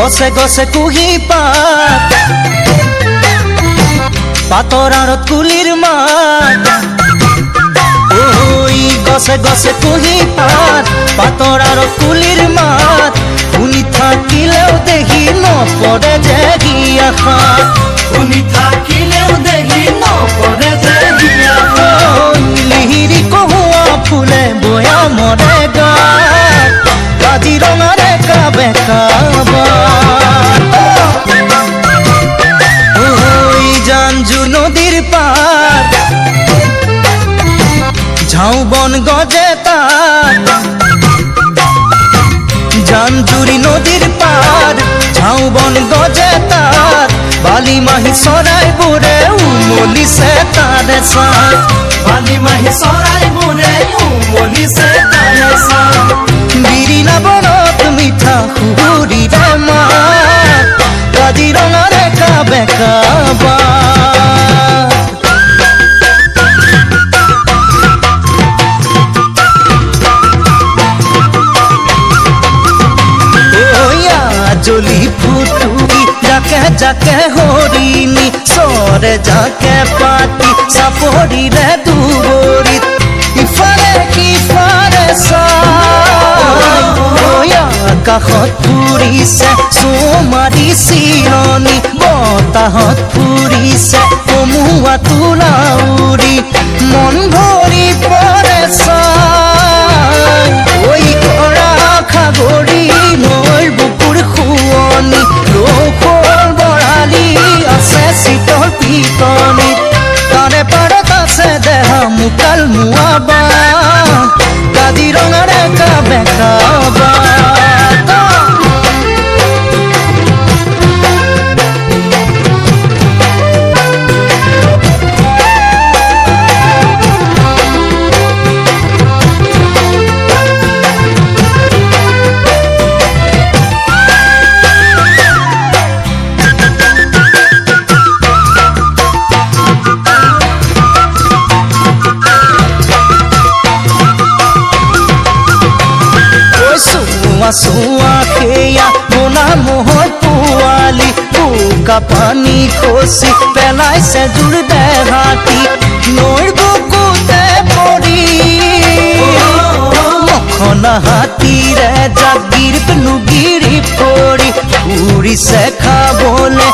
গছে গছে কুহি পাত পাতৰ আঁৰত কুলিৰ মাত ওই গছে গছে কুহি পাত পাতৰ আঁৰত কুলিৰ মাত শুনি থাকিলেও দেখি নপৰে যে আশা শুনি থাকিলেও দেখি নপৰে যে আশা লিহিৰি কহুৱা ফুলে বয়া মৰে গাত কাজিৰঙাৰে কাবে কাবা জাঞ্জু নদীৰ পাৰ ঝাউবন গজে তাৰ জাঞ্জুৰি নদীৰ পাৰ ঝাউবন গজে তাৰ বালি মাহি চৰাই বোৰে উমলিছে তাৰে চাঁদ বালি মাহি চৰাই বোৰে উমলিছে তাৰে চাঁদ বিৰিণা বনত মিঠা সুৰিৰে মাত কাজিৰঙাৰে কাবে কাবা জলি ফুটুকি যাকে যাকে হৰিণী সৰে যাকে পাতি চাপৰিৰে দুবৰিত ইফালে সিফালে চাই আকাশত ফুৰিছে চুমাৰি চিৰণি বতাহত ফুৰিছে কমুৱা তুলাউৰি মন ভৰি পৰে চাই ঐ কৰা খাগৰি নৈৰ বুকুৰ শুৱনি ৰৌখৰ বৰালি আছে শীতল পিতনিত তাৰে পাৰত আছে দেহা মুকাল মুৱাবা কাজিৰঙাৰে কাবে কাবা চুৱা সেয়া মোনা মোহৰ পোৱালি বোকা পানী খচি পেলাইছে জোৰ দেহাতি নৈৰ বুকুতে পৰি মখনা হাতীৰে জাগিৰ নুগিৰি পৰি উৰিছে খাবলে